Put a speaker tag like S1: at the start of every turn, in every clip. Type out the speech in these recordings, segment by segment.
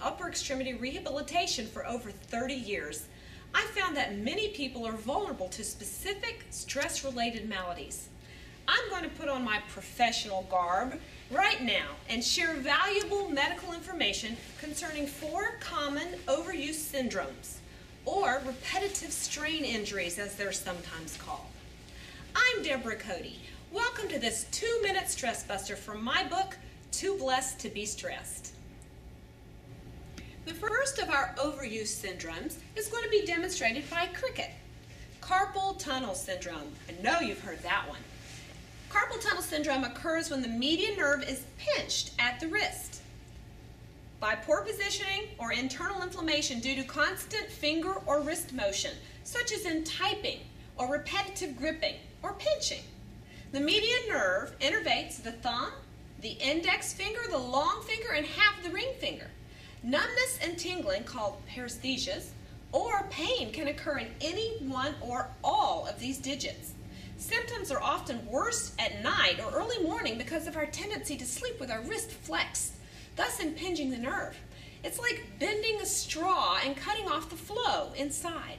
S1: upper extremity rehabilitation for over 30 years. I found that many people are vulnerable to specific stress-related maladies. I'm going to put on my professional garb right now and share valuable medical information concerning 4 common overuse syndromes, or repetitive strain injuries as they're sometimes called. I'm Debora Coty. Welcome to this 2-minute stress buster from my book, Too Blessed to Be Stressed. The first of our overuse syndromes is going to be demonstrated by cricket. Carpal tunnel syndrome. I know you've heard that one. Carpal tunnel syndrome occurs when the median nerve is pinched at the wrist by poor positioning or internal inflammation due to constant finger or wrist motion, such as in typing or repetitive gripping or pinching. The median nerve innervates the thumb, the index finger, the long finger, and half of the ring finger. Numbness and tingling, called paresthesias, or pain can occur in any one or all of these digits. Symptoms are often worse at night or early morning because of our tendency to sleep with our wrist flexed, thus impinging the nerve. It's like bending a straw and cutting off the flow inside.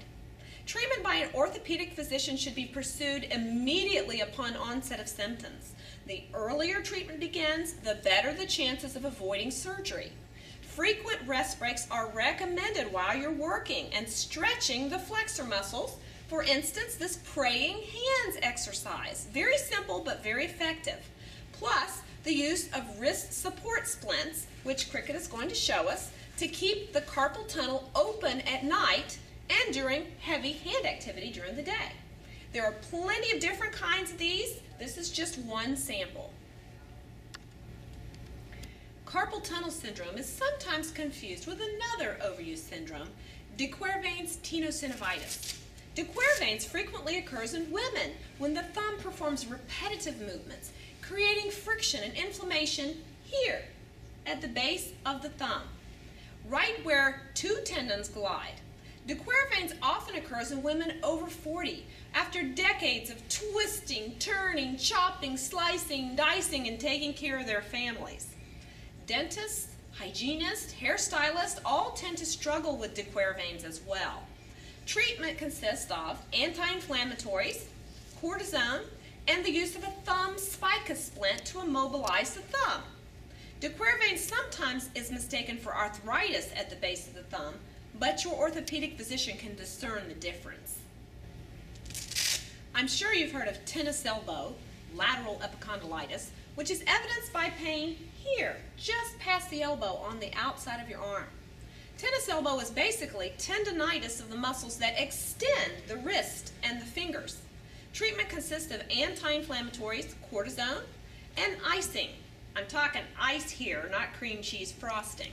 S1: Treatment by an orthopedic physician should be pursued immediately upon onset of symptoms. The earlier treatment begins, the better the chances of avoiding surgery. Frequent rest breaks are recommended while you're working and stretching the flexor muscles. For instance, this praying hands exercise. Very simple but very effective. Plus, the use of wrist support splints, which Cricket is going to show us, to keep the carpal tunnel open at night and during heavy hand activity during the day. There are plenty of different kinds of these. This is just one sample. Carpal tunnel syndrome is sometimes confused with another overuse syndrome, de Quervain's tenosynovitis. De Quervain's frequently occurs in women when the thumb performs repetitive movements, creating friction and inflammation here at the base of the thumb, right where 2 tendons collide. De Quervain's often occurs in women over 40 after decades of twisting, turning, chopping, slicing, dicing, and taking care of their families. Dentists, hygienists, hairstylists all tend to struggle with de Quervain's as well. Treatment consists of anti-inflammatories, cortisone, and the use of a thumb spica splint to immobilize the thumb. De Quervain's sometimes is mistaken for arthritis at the base of the thumb, but your orthopedic physician can discern the difference. I'm sure you've heard of tennis elbow, lateral epicondylitis, which is evidenced by pain here, just past the elbow on the outside of your arm. Tennis elbow is basically tendinitis of the muscles that extend the wrist and the fingers. Treatment consists of anti-inflammatories, cortisone, and icing. I'm talking ice here, not cream cheese frosting.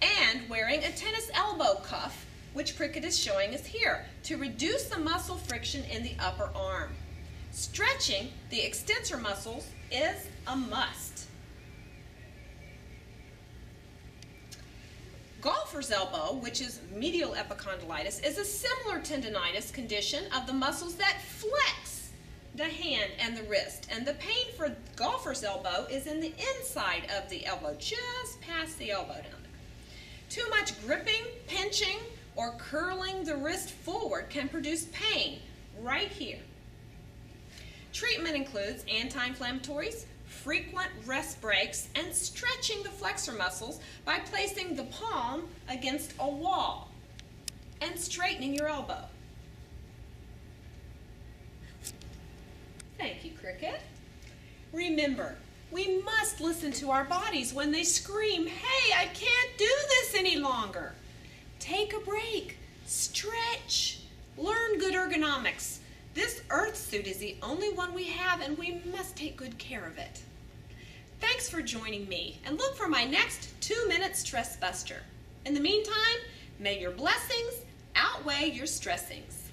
S1: And wearing a tennis elbow cuff, which Cricket is showing us here, to reduce the muscle friction in the upper arm. Stretching the extensor muscles is a must. Golfer's elbow, which is medial epicondylitis, is a similar tendinitis condition of the muscles that flex the hand and the wrist. And the pain for golfer's elbow is in the inside of the elbow, just past the elbow down there. Too much gripping, pinching, or curling the wrist forward can produce pain right here. Treatment includes anti-inflammatories, frequent rest breaks, and stretching the flexor muscles by placing the palm against a wall and straightening your elbow. Thank you, Cricket. Remember, we must listen to our bodies when they scream, "Hey, I can't do this any longer." Take a break, stretch, learn good ergonomics. This earth suit is the only one we have, and we must take good care of it. Thanks for joining me, and look for my next 2-minute stress buster. In the meantime, may your blessings outweigh your stressings.